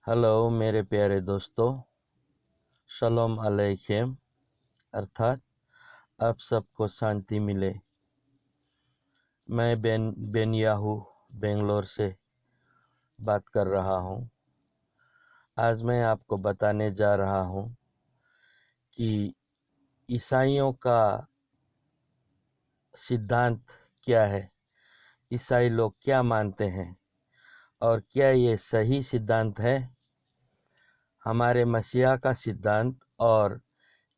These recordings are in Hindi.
हेलो मेरे प्यारे दोस्तों, शलोम अलैकुम। अर्थात आप सबको शांति मिले। मैं बेनियाहू बेंगलोर से बात कर रहा हूँ। आज मैं आपको बताने जा रहा हूँ कि ईसाइयों का सिद्धांत क्या है, ईसाई लोग क्या मानते हैं और क्या ये सही सिद्धांत है। हमारे मसीहा का सिद्धांत और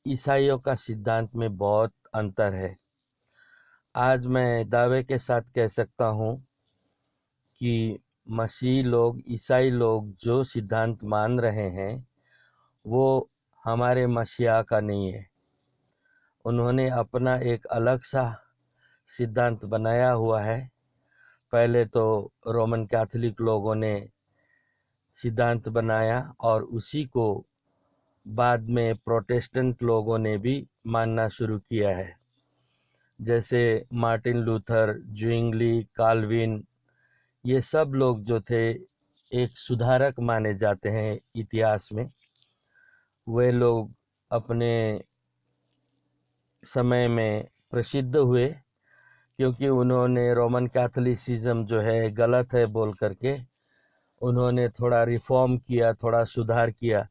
ईसाइयों का सिद्धांत में बहुत अंतर है। आज मैं दावे के साथ कह सकता हूँ कि मसीही लोग, ईसाई लोग जो सिद्धांत मान रहे हैं वो हमारे मसीहा का नहीं है। उन्होंने अपना एक अलग सा सिद्धांत बनाया हुआ है। पहले तो रोमन कैथोलिक लोगों ने सिद्धांत बनाया और उसी को बाद में प्रोटेस्टेंट लोगों ने भी मानना शुरू किया है। जैसे मार्टिन लूथर, ज्विंगली, काल्विन, ये सब लोग जो थे एक सुधारक माने जाते हैं इतिहास में। वे लोग अपने समय में प्रसिद्ध हुए क्योंकि उन्होंने रोमन कैथोलिसिज्म जो है गलत है बोल करके उन्होंने थोड़ा रिफॉर्म किया, थोड़ा सुधार किया,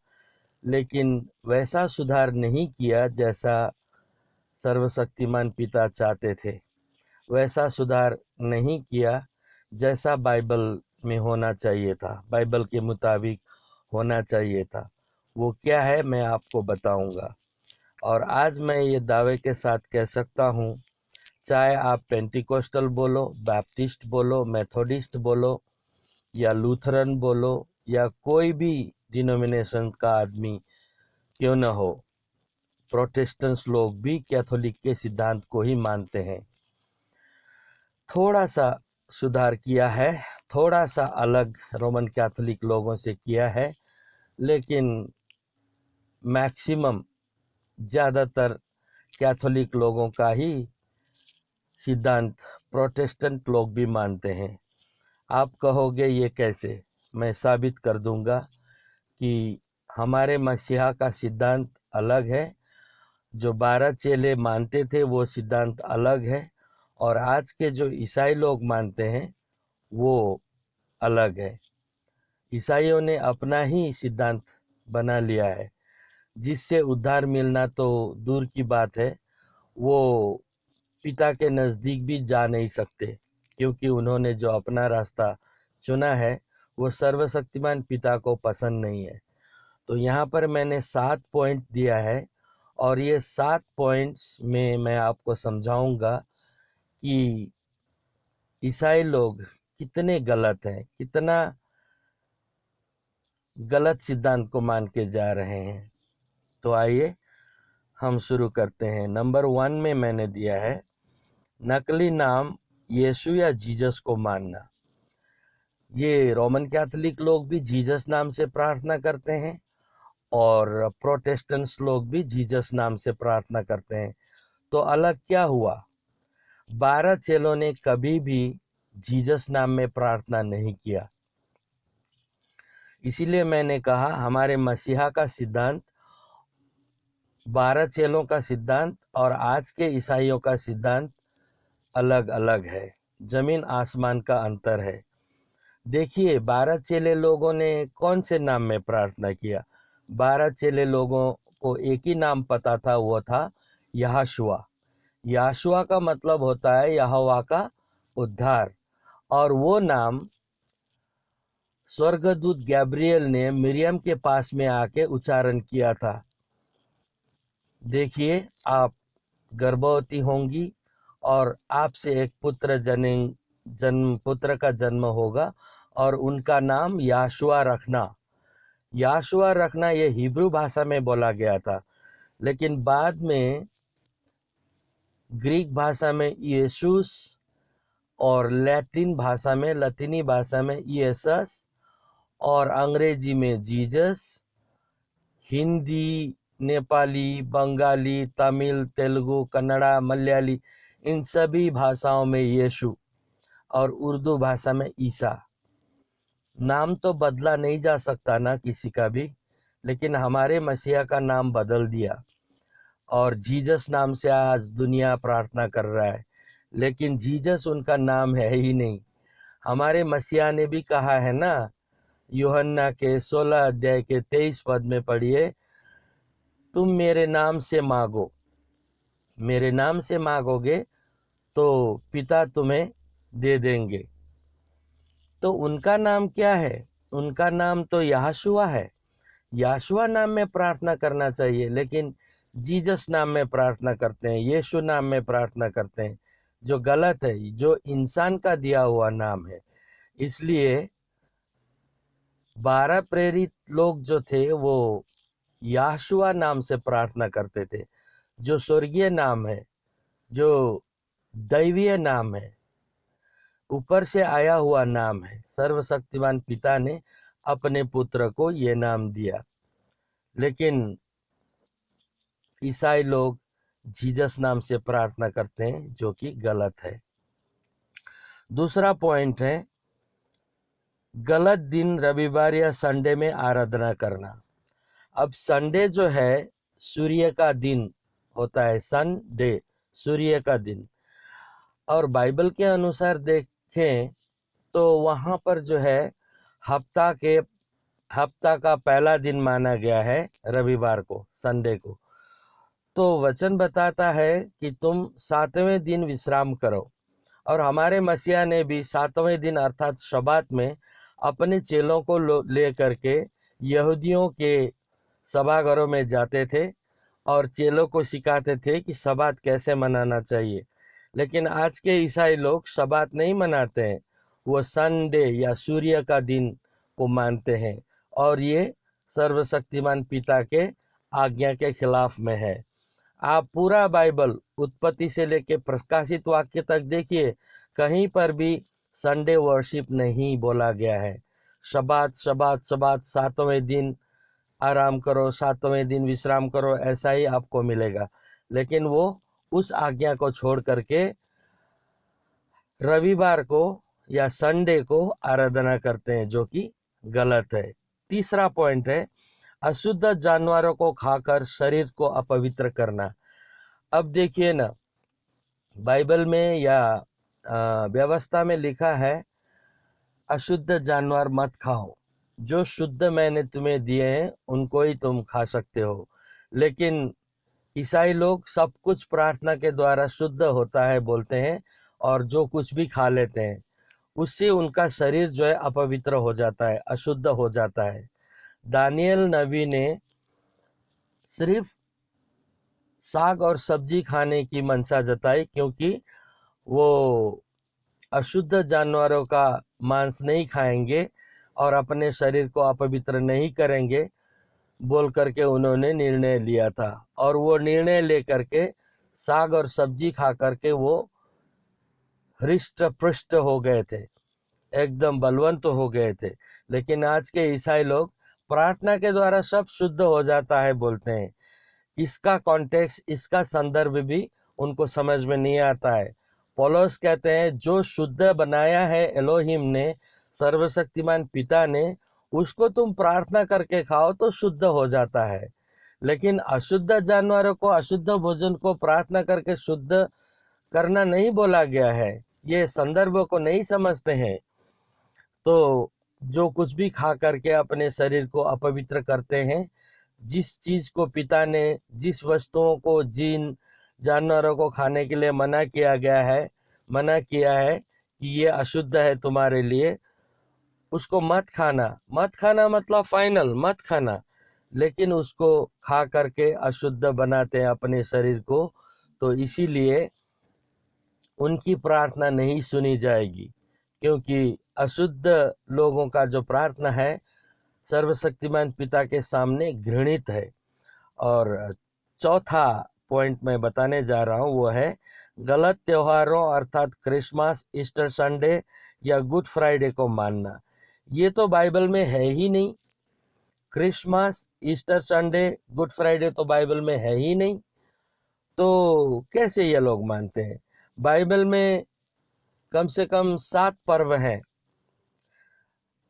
लेकिन वैसा सुधार नहीं किया जैसा सर्वशक्तिमान पिता चाहते थे। वैसा सुधार नहीं किया जैसा बाइबल में होना चाहिए था, बाइबल के मुताबिक होना चाहिए था। वो क्या है मैं आपको बताऊंगा। और आज मैं ये दावे के साथ कह सकता हूँ, चाहे आप पेंटिकोस्टल बोलो, बैप्टिस्ट बोलो, मेथोडिस्ट बोलो या लूथरन बोलो या कोई भी डिनोमिनेशन का आदमी क्यों न हो, प्रोटेस्टेंट्स लोग भी कैथोलिक के सिद्धांत को ही मानते हैं। थोड़ा सा सुधार किया है, थोड़ा सा अलग रोमन कैथोलिक लोगों से किया है, लेकिन मैक्सिमम ज़्यादातर कैथोलिक लोगों का ही सिद्धांत प्रोटेस्टेंट लोग भी मानते हैं। आप कहोगे ये कैसे? मैं साबित कर दूंगा कि हमारे मसीहा का सिद्धांत अलग है, जो 12 चेले मानते थे वो सिद्धांत अलग है, और आज के जो ईसाई लोग मानते हैं वो अलग है। ईसाइयों ने अपना ही सिद्धांत बना लिया है, जिससे उद्धार मिलना तो दूर की बात है, वो पिता के नज़दीक भी जा नहीं सकते, क्योंकि उन्होंने जो अपना रास्ता चुना है वो सर्वशक्तिमान पिता को पसंद नहीं है। तो यहाँ पर मैंने 7 पॉइंट दिया है और ये 7 पॉइंट्स में मैं आपको समझाऊंगा कि ईसाई लोग कितने गलत हैं, कितना गलत सिद्धांत को मान के जा रहे हैं। तो आइए हम शुरू करते हैं। नंबर 1 में मैंने दिया है नकली नाम यीशु या जीसस को मानना। ये रोमन कैथोलिक लोग भी जीसस नाम से प्रार्थना करते हैं और प्रोटेस्टेंट्स लोग भी जीसस नाम से प्रार्थना करते हैं। तो अलग क्या हुआ? 12 चेलों ने कभी भी जीसस नाम में प्रार्थना नहीं किया। इसीलिए मैंने कहा हमारे मसीहा का सिद्धांत, 12 चेलों का सिद्धांत और आज के ईसाइयों का सिद्धांत अलग अलग है। जमीन आसमान का अंतर है। देखिए, 12 चेले लोगों ने कौन से नाम में प्रार्थना किया? 12 चेले लोगों को एक ही नाम पता था, वो था यहोशुआ। यहोशुआ का मतलब होता है यहोवा का उद्धार, और वो नाम स्वर्गदूत गैब्रियल ने मिरियम के पास में आके उच्चारण किया था। देखिए, आप गर्भवती होंगी और आपसे एक पुत्र का जन्म होगा और उनका नाम यहोशुआ रखना। यहोशुआ रखना ये हिब्रू भाषा में बोला गया था, लेकिन बाद में ग्रीक भाषा में यीशुस और लतीनी भाषा में यीसस और अंग्रेजी में जीसस, हिंदी, नेपाली, बंगाली, तमिल, तेलुगु, कन्नड़ा, मलयाली, इन सभी भाषाओं में यीशु और उर्दू भाषा में ईसा। नाम तो बदला नहीं जा सकता ना किसी का भी, लेकिन हमारे मसीहा का नाम बदल दिया और जीसस नाम से आज दुनिया प्रार्थना कर रहा है, लेकिन जीसस उनका नाम है ही नहीं। हमारे मसीहा ने भी कहा है ना, यूहन्ना के 16 अध्याय के 23 पद में पढ़िए, तुम मेरे नाम से मांगो, मेरे नाम से मांगोगे तो पिता तुम्हें दे देंगे। तो उनका नाम क्या है? उनका नाम तो यहोशुआ है। यहोशुआ नाम में प्रार्थना करना चाहिए, लेकिन जीसस नाम में प्रार्थना करते हैं, यीशु नाम में प्रार्थना करते हैं, जो गलत है, जो इंसान का दिया हुआ नाम है। इसलिए 12 प्रेरित लोग जो थे वो यहोशुआ नाम से प्रार्थना करते थे, जो स्वर्गीय नाम है, जो दैवीय नाम है, ऊपर से आया हुआ नाम है। सर्वशक्तिमान पिता ने अपने पुत्र को ये नाम दिया, लेकिन ईसाई लोग जीसस नाम से प्रार्थना करते हैं, जो कि गलत है। दूसरा पॉइंट है गलत दिन रविवार या संडे में आराधना करना। अब संडे जो है सूर्य का दिन होता है, संडे सूर्य का दिन, और बाइबल के अनुसार देखें तो वहाँ पर जो है हफ्ता का पहला दिन माना गया है रविवार को, संडे को। तो वचन बताता है कि तुम 7वें दिन विश्राम करो, और हमारे मसीहा ने भी 7वें दिन अर्थात शबात में अपने चेलों को ले करके यहूदियों के सभाघरों में जाते थे और चेलों को सिखाते थे कि शबात कैसे मनाना चाहिए। लेकिन आज के ईसाई लोग शबात नहीं मनाते हैं, वो संडे या सूर्य का दिन को मानते हैं, और ये सर्वशक्तिमान पिता के आज्ञा के खिलाफ में है। आप पूरा बाइबल उत्पत्ति से लेकर प्रकाशित वाक्य तक देखिए, कहीं पर भी संडे वर्शिप नहीं बोला गया है। शबात शबात शबात, 7वें दिन आराम करो, 7वें दिन विश्राम करो, ऐसा ही आपको मिलेगा। लेकिन वो उस आज्ञा को छोड़ करके रविवार को या संडे को आराधना करते हैं, जो कि गलत है। तीसरा पॉइंट है अशुद्ध जानवरों को खाकर शरीर को अपवित्र करना। अब देखिए ना, बाइबल में या व्यवस्था में लिखा है अशुद्ध जानवर मत खाओ, जो शुद्ध मैंने तुम्हें दिए हैं उनको ही तुम खा सकते हो। लेकिन ईसाई लोग सब कुछ प्रार्थना के द्वारा शुद्ध होता है बोलते हैं, और जो कुछ भी खा लेते हैं उससे उनका शरीर जो है अपवित्र हो जाता है, अशुद्ध हो जाता है। दानियल नबी ने सिर्फ साग और सब्जी खाने की मनसा जताई, क्योंकि वो अशुद्ध जानवरों का मांस नहीं खाएंगे और अपने शरीर को अपवित्र नहीं करेंगे बोल करके उन्होंने निर्णय लिया था, और वो निर्णय लेकर के साग और सब्जी खा करके वो हृष्ट पृष्ठ हो गए थे, एकदम बलवंत हो गए थे। लेकिन आज के ईसाई लोग प्रार्थना के द्वारा सब शुद्ध हो जाता है बोलते हैं। इसका कॉन्टेक्स्ट, इसका संदर्भ भी उनको समझ में नहीं आता है। पौलुस कहते हैं जो शुद्ध बनाया है एलोहिम ने, सर्वशक्तिमान पिता ने, उसको तुम प्रार्थना करके खाओ तो शुद्ध हो जाता है। लेकिन अशुद्ध जानवरों को, अशुद्ध भोजन को प्रार्थना करके शुद्ध करना नहीं बोला गया है। ये संदर्भ को नहीं समझते हैं, तो जो कुछ भी खा करके अपने शरीर को अपवित्र करते हैं, जिस चीज को पिता ने, जिस वस्तुओं को, जिन जानवरों को खाने के लिए मना किया कि ये अशुद्ध है तुम्हारे लिए, उसको मत खाना। मत खाना मतलब फाइनल मत खाना, लेकिन उसको खा करके अशुद्ध बनाते हैं अपने शरीर को, तो इसीलिए उनकी प्रार्थना नहीं सुनी जाएगी, क्योंकि अशुद्ध लोगों का जो प्रार्थना है सर्वशक्तिमान पिता के सामने घृणित है। और चौथा पॉइंट मैं बताने जा रहा हूँ वो है गलत त्योहारों अर्थात क्रिसमस, ईस्टर संडे या गुड फ्राइडे को मानना। ये तो बाइबल में है ही नहीं। Christmas, Easter Sunday, good Friday तो बाइबल में है ही नहीं, तो कैसे ये लोग मानते हैं? बाइबल में कम से कम 7 पर्व हैं।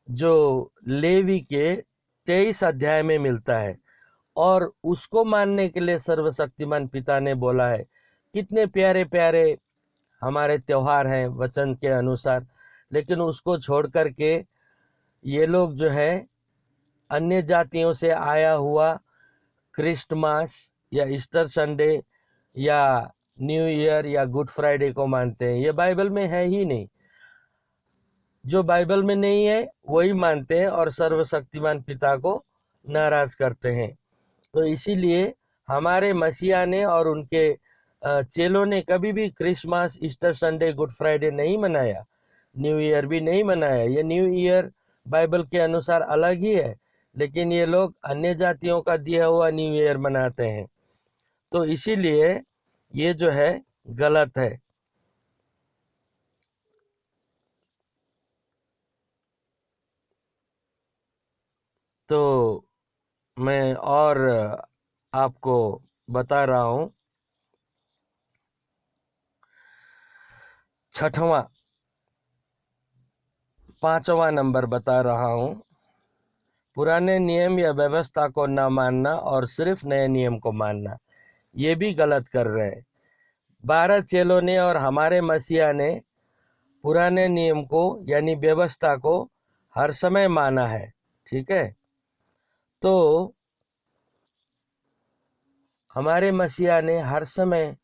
जो लेवी के 23 अध्याय में मिलता है, और उसको मानने के लिए सर्वशक्तिमान पिता ने बोला है। कितने प्यारे प्यारे हमारे त्योहार हैं वचन के अनुसार, लेकिन उसको छोड़ करके ये लोग जो है अन्य जातियों से आया हुआ क्रिसमस या ईस्टर संडे या न्यू ईयर या गुड फ्राइडे को मानते हैं। ये बाइबल में है ही नहीं। जो बाइबल में नहीं है वही मानते हैं और सर्वशक्तिमान पिता को नाराज करते हैं। तो इसीलिए हमारे मसीहा ने और उनके चेलों ने कभी भी Christmas, Easter Sunday, good Friday नहीं मनाया, न्यू ईयर भी नहीं मनाया। ये न्यू ईयर बाइबल के अनुसार अलग ही है, लेकिन ये लोग अन्य जातियों का दिया हुआ न्यू ईयर मनाते हैं। तो इसीलिए ये जो है गलत है। तो मैं और आपको बता रहा हूँ, छठवां 5वां नंबर बता रहा हूँ। पुराने नियम या व्यवस्था को न मानना और सिर्फ नए नियम को मानना, ये भी गलत कर रहे हैं। 12 चेलों ने और हमारे मसीहा ने पुराने नियम को यानी व्यवस्था को हर समय माना है, ठीक है। तो हमारे मसीहा ने हर समय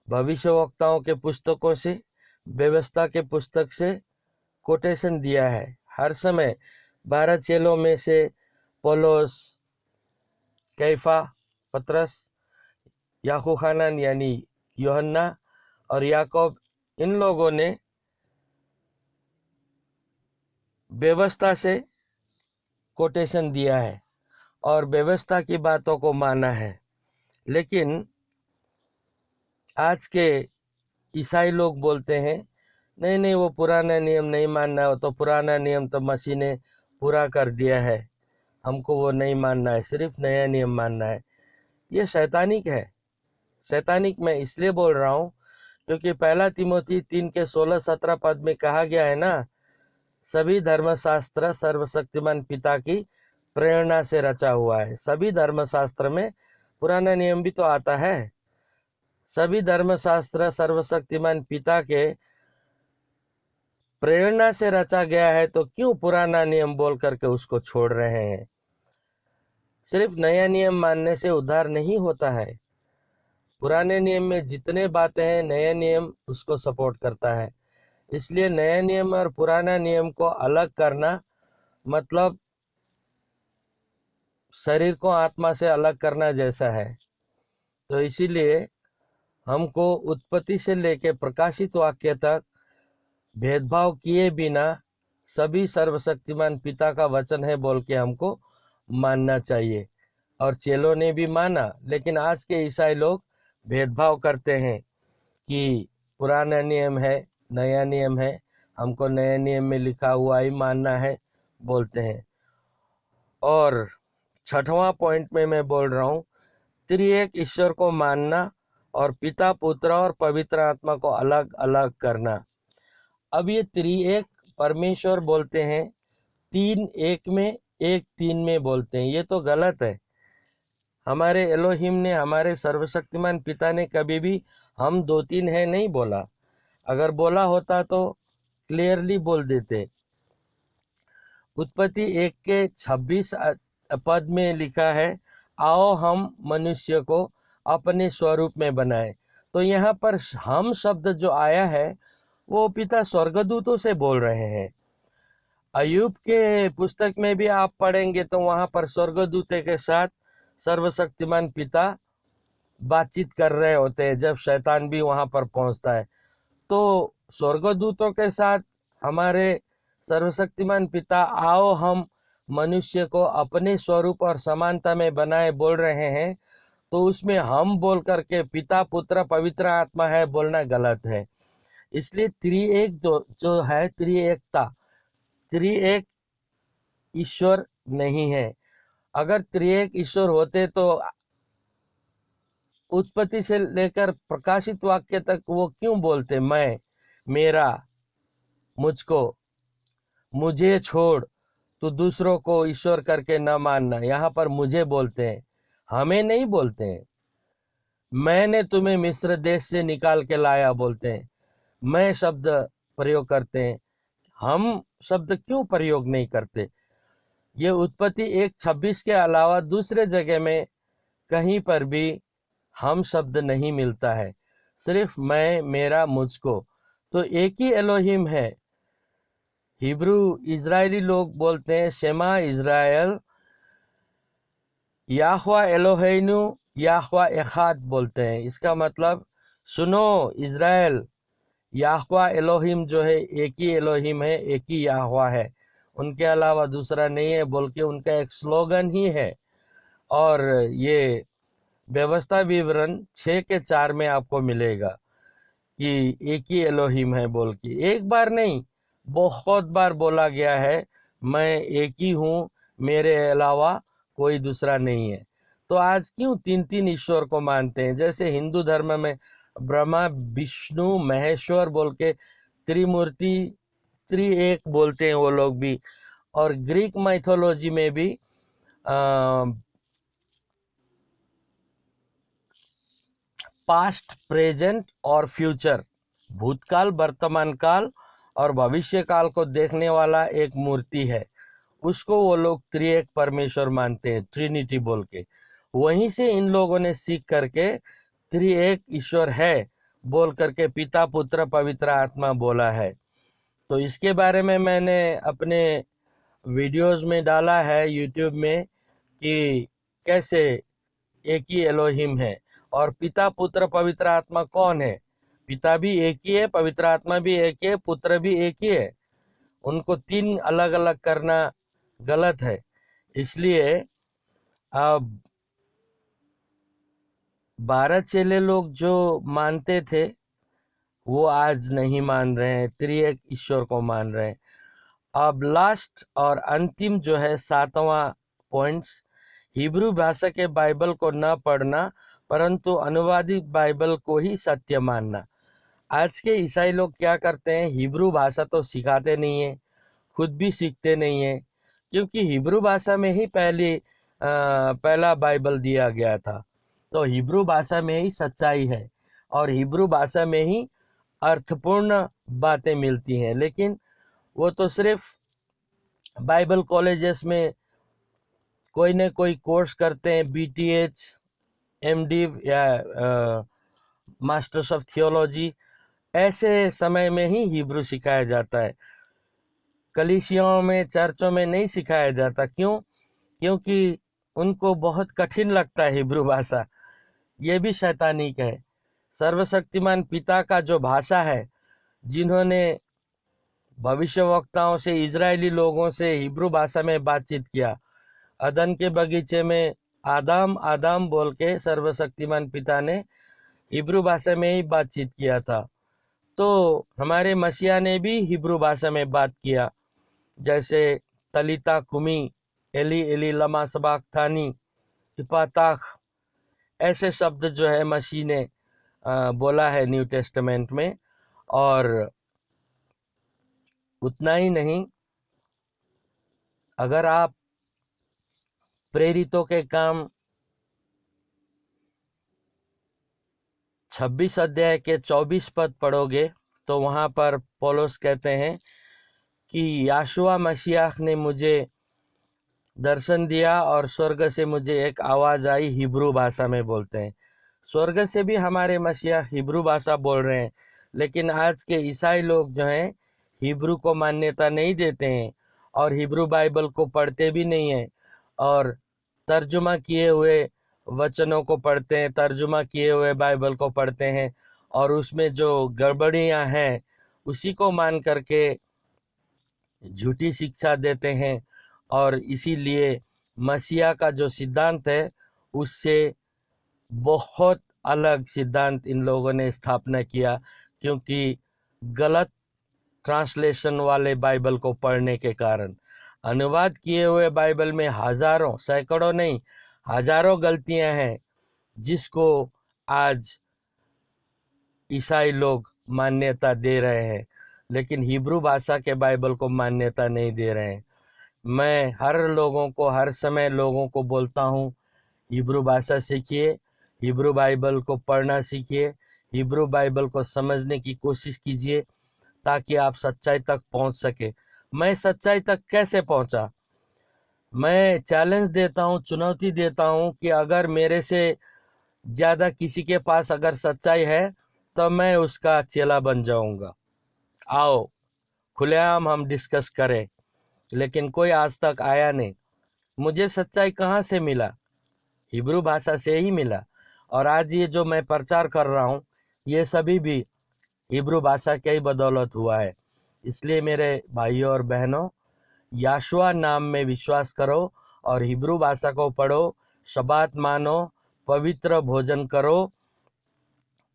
भविष्यवक्ताओं के पुस्तकों से, व्यवस्था के पुस्तक से कोटेशन दिया है हर समय। 12 चेलों में से पौलुस, कैफा, पतरस, याकूब यानी यूहन्ना और याकूब, इन लोगों ने व्यवस्था से कोटेशन दिया है और व्यवस्था की बातों को माना है। लेकिन आज के ईसाई लोग बोलते हैं नहीं नहीं, वो पुराना नियम नहीं मानना, हो तो पुराना नियम तो मसीह ने पूरा कर दिया है, हमको वो नहीं मानना है, सिर्फ नया नियम मानना है। ये शैतानिक है। शैतानिक मैं इसलिए बोल रहा हूँ क्योंकि 1 तिमोथी 3 के 16-17 पद में कहा गया है ना, सभी धर्मशास्त्र सर्वशक्तिमान पिता की प्रेरणा से रचा हुआ है। सभी धर्मशास्त्र में पुराना नियम भी तो आता है। सभी धर्मशास्त्र सर्वशक्तिमान पिता के प्रेरणा से रचा गया है, तो क्यों पुराना नियम बोल करके उसको छोड़ रहे हैं। सिर्फ नया नियम मानने से उद्धार नहीं होता है। पुराने नियम में जितने बातें हैं नया नियम उसको सपोर्ट करता है। इसलिए नया नियम और पुराना नियम को अलग करना मतलब शरीर को आत्मा से अलग करना जैसा है। तो इसीलिए हमको उत्पत्ति से लेकर प्रकाशित वाक्य तक भेदभाव किए बिना सभी सर्वशक्तिमान पिता का वचन है बोल के हमको मानना चाहिए। और चेलों ने भी माना, लेकिन आज के ईसाई लोग भेदभाव करते हैं कि पुराना नियम है, नया नियम है, हमको नया नियम में लिखा हुआ ही मानना है बोलते हैं। और छठवां पॉइंट में मैं बोल रहा हूँ, त्रिएक ईश्वर को मानना और पिता, पुत्र और पवित्र आत्मा को अलग अलग करना। अब ये त्रिएक परमेश्वर बोलते हैं, 3 एक में, 1 3 में बोलते हैं, ये तो गलत है। हमारे एलोहिम ने, हमारे सर्वशक्तिमान पिता ने कभी भी हम 2 3 है नहीं बोला। अगर बोला होता तो क्लियरली बोल देते। उत्पत्ति 1 के 26 पद में लिखा है, आओ हम मनुष्य को अपने स्वरूप में बनाए। तो यहाँ पर हम शब्द जो आया है वो पिता स्वर्गदूतों से बोल रहे हैं। अय्यूब के पुस्तक में भी आप पढ़ेंगे तो वहां पर स्वर्गदूत के साथ सर्वशक्तिमान पिता बातचीत कर रहे होते हैं जब शैतान भी वहां पर पहुंचता है। तो स्वर्गदूतों के साथ हमारे सर्वशक्तिमान पिता आओ हम मनुष्य को अपने स्वरूप और समानता में बनाए बोल रहे हैं, तो उसमें हम बोल करके पिता, पुत्र, पवित्र आत्मा है बोलना गलत है। इसलिए त्रिएक जो है, त्रिएकता, त्रिएक ईश्वर नहीं है। अगर त्रिएक ईश्वर होते तो उत्पत्ति से लेकर प्रकाशित वाक्य तक वो क्यों बोलते मैं, मेरा, मुझको। मुझे छोड़, तू दूसरों को ईश्वर करके न मानना। यहाँ पर मुझे बोलते हैं, हमें नहीं बोलते हैं। मैंने तुम्हें मिस्र देश से निकाल के लाया बोलते हैं, मैं शब्द प्रयोग करते हैं। हम शब्द क्यों प्रयोग नहीं करते? ये उत्पत्ति 1:26 के अलावा दूसरे जगह में कहीं पर भी हम शब्द नहीं मिलता है, सिर्फ मैं, मेरा, मुझको। तो एक ही एलोहिम है। हिब्रू इजरायली लोग बोलते हैं शेमा इज़राइल, याहवा एलोहेनु, याहवा एखाद बोलते हैं। इसका मतलब सुनो इज़राइल, याहवा एलोहिम जो है एक ही एलोहिम है, एक ही याहवा है, उनके अलावा दूसरा नहीं है बोल के उनका एक स्लोगन ही है। और ये व्यवस्था विवरण 6:4 में आपको मिलेगा कि एक ही एलोहिम है बोल के। एक बार नहीं, बहुत बार बोला गया है, मैं एक ही हूँ, मेरे अलावा कोई दूसरा नहीं है। तो आज क्यों तीन तीन ईश्वर को मानते हैं? जैसे हिंदू धर्म में ब्रह्मा विष्णु महेश्वर बोल के त्रिमूर्ति, त्रिएक बोलते हैं वो लोग भी। और ग्रीक माइथोलॉजी में भी पास्ट, प्रेजेंट और फ्यूचर, भूतकाल, वर्तमान काल और भविष्य काल को देखने वाला एक मूर्ति है, उसको वो लोग त्रिएक परमेश्वर मानते हैं, ट्रिनिटी बोल के। वहीं से इन लोगों ने सीख करके त्रिएक ईश्वर है बोल करके पिता पुत्र पवित्र आत्मा बोला है। तो इसके बारे में मैंने अपने वीडियोस में डाला है यूट्यूब में कि कैसे एक ही एलोहिम है। और पिता पुत्र पवित्र आत्मा कौन है? पिता भी एक ही है, पवित्र आत्मा भी एक है, पुत्र भी एक ही है। उनको तीन अलग अलग करना गलत है। इसलिए अब 12 चेले लोग जो मानते थे वो आज नहीं मान रहे हैं, त्रिएक ईश्वर को मान रहे हैं। अब लास्ट और अंतिम जो है 7वां पॉइंट्स, हिब्रू भाषा के बाइबल को न पढ़ना परंतु अनुवादित बाइबल को ही सत्य मानना। आज के ईसाई लोग क्या करते हैं, हिब्रू भाषा तो सिखाते नहीं है, खुद भी सीखते नहीं है, क्योंकि हिब्रू भाषा में ही पहला बाइबल दिया गया था। तो हिब्रू भाषा में ही सच्चाई है और हिब्रू भाषा में ही अर्थपूर्ण बातें मिलती हैं। लेकिन वो तो सिर्फ बाइबल कॉलेजेस में कोई न कोई कोर्स करते हैं, BTH, MD या मास्टर्स ऑफ थियोलॉजी, ऐसे समय में ही हिब्रू सिखाया जाता है। कलीसियाओं में, चर्चों में नहीं सिखाया जाता। क्यों? क्योंकि उनको बहुत कठिन लगता है हिब्रू भाषा। ये भी शैतानिक है। सर्वशक्तिमान पिता का जो भाषा है, जिन्होंने भविष्यवक्ताओं से, इजरायली लोगों से हिब्रू भाषा में बातचीत किया, अदन के बगीचे में आदम आदम बोल के सर्वशक्तिमान पिता ने हिब्रू भाषा में ही बातचीत किया था। तो हमारे मसीहा ने भी हिब्रू भाषा में बात किया, जैसे तलीता कुमी, एली एली लमा सबक्तानी, इपाताख, ऐसे शब्द जो है मसीह ने बोला है न्यू टेस्टामेंट में। और उतना ही नहीं, अगर आप प्रेरितों के काम 26 अध्याय के 24 पद पढ़ोगे तो वहाँ पर पौलुस कहते हैं कि याशुआ मसीह ने मुझे दर्शन दिया और स्वर्ग से मुझे एक आवाज़ आई, हिब्रू भाषा में बोलते हैं। स्वर्ग से भी हमारे मसीहा हिब्रू भाषा बोल रहे हैं। लेकिन आज के ईसाई लोग जो हैं हिब्रू को मान्यता नहीं देते हैं और हिब्रू बाइबल को पढ़ते भी नहीं हैं और तर्जुमा किए हुए वचनों को पढ़ते हैं, तर्जुमा किए हुए बाइबल को पढ़ते हैं और उसमें जो गड़बड़ियां हैं उसी को मान करके झूठी शिक्षा देते हैं। और इसीलिए मसीहा का जो सिद्धांत है उससे बहुत अलग सिद्धांत इन लोगों ने स्थापना किया, क्योंकि गलत ट्रांसलेशन वाले बाइबल को पढ़ने के कारण। अनुवाद किए हुए बाइबल में हजारों, सैकड़ों नहीं, हजारों गलतियां हैं जिसको आज ईसाई लोग मान्यता दे रहे हैं। लेकिन हिब्रू भाषा के बाइबल को मान्यता नहीं दे रहे हैं। मैं हर समय लोगों को बोलता हूँ, हिब्रू भाषा सीखिए, हिब्रू बाइबल को पढ़ना सीखिए, हिब्रू बाइबल को समझने की कोशिश कीजिए ताकि आप सच्चाई तक पहुंच सके। मैं सच्चाई तक कैसे पहुंचा? मैं चैलेंज देता हूं, चुनौती देता हूं कि अगर मेरे से ज़्यादा किसी के पास अगर सच्चाई है तो मैं उसका चेला बन जाऊंगा। आओ खुलेआम हम डिस्कस करें। लेकिन कोई आज तक आया नहीं। मुझे सच्चाई कहाँ से मिला? हिब्रू भाषा से ही मिला। और आज ये जो मैं प्रचार कर रहा हूँ, ये सभी भी हिब्रू भाषा के ही बदौलत हुआ है। इसलिए मेरे भाइयों और बहनों, याशुआ नाम में विश्वास करो और हिब्रू भाषा को पढ़ो, शबात मानो, पवित्र भोजन करो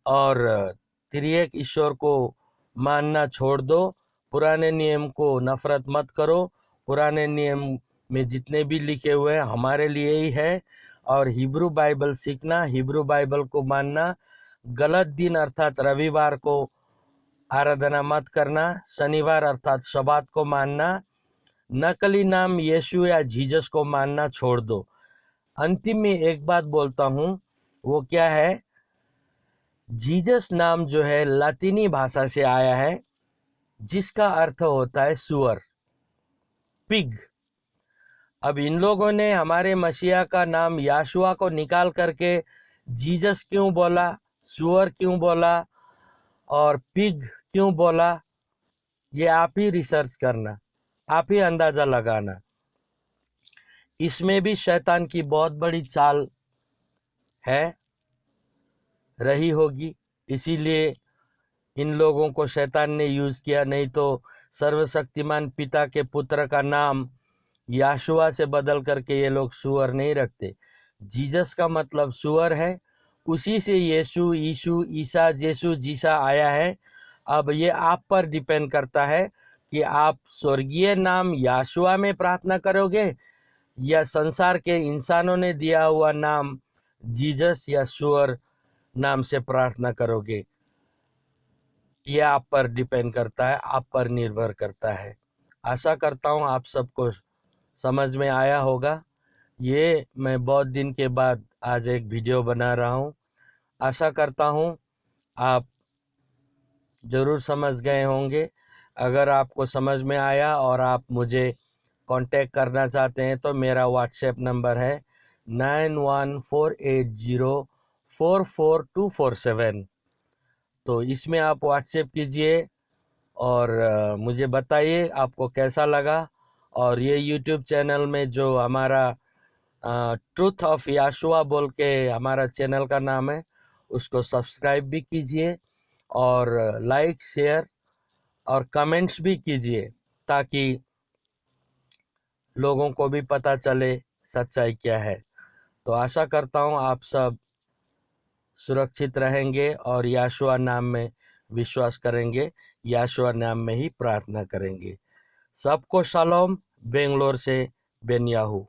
और त्रिएक ईश्वर को मानना छोड़ दो। पुराने नियम को नफरत मत करो। पुराने नियम में जितने भी लिखे हुए हैं हमारे लिए ही है। और हिब्रू बाइबल सीखना, हिब्रू बाइबल को मानना, गलत दिन अर्थात रविवार को आराधना मत करना, शनिवार अर्थात शबात को मानना, नकली नाम यीशु या जीसस को मानना छोड़ दो। अंतिम में एक बात बोलता हूँ, वो क्या है? जीसस नाम जो है लातीनी भाषा से आया है, जिसका अर्थ होता है सुअर, पिग। अब इन लोगों ने हमारे मसीहा का नाम याशुआ को निकाल करके जीसस क्यों बोला, सुअर क्यों बोला और पिग क्यों बोला? ये आप ही रिसर्च करना, आप ही अंदाजा लगाना। इसमें भी शैतान की बहुत बड़ी चाल है, रही होगी, इसीलिए इन लोगों को शैतान ने यूज किया। नहीं तो सर्वशक्तिमान पिता के पुत्र का नाम याशुआ से बदल करके ये लोग सुअर नहीं रखते। जीसस का मतलब सुअर है, उसी से यीशु, ईशु, ईसा, जेसु, जीसा आया है। अब ये आप पर डिपेंड करता है कि आप स्वर्गीय नाम याशुआ में प्रार्थना करोगे या संसार के इंसानों ने दिया हुआ नाम जीसस या सुअर नाम से प्रार्थना करोगे। ये आप पर डिपेंड करता है, आप पर निर्भर करता है। आशा करता हूँ आप सबको समझ में आया होगा। ये मैं बहुत दिन के बाद आज एक वीडियो बना रहा हूँ। आशा करता हूँ आप ज़रूर समझ गए होंगे। अगर आपको समझ में आया और आप मुझे कांटेक्ट करना चाहते हैं तो मेरा व्हाट्सएप नंबर है 9148044247। तो इसमें आप व्हाट्सएप कीजिए और मुझे बताइए आपको कैसा लगा। और ये यूट्यूब चैनल में जो हमारा ट्रूथ ऑफ याशुआ बोल के हमारा चैनल का नाम है, उसको सब्सक्राइब भी कीजिए और लाइक, शेयर और कमेंट्स भी कीजिए ताकि लोगों को भी पता चले सच्चाई क्या है। तो आशा करता हूँ आप सब सुरक्षित रहेंगे और याशुआ नाम में विश्वास करेंगे, याशुआ नाम में ही प्रार्थना करेंगे। सबको शालोम। बेंगलोर से बेन्याहू।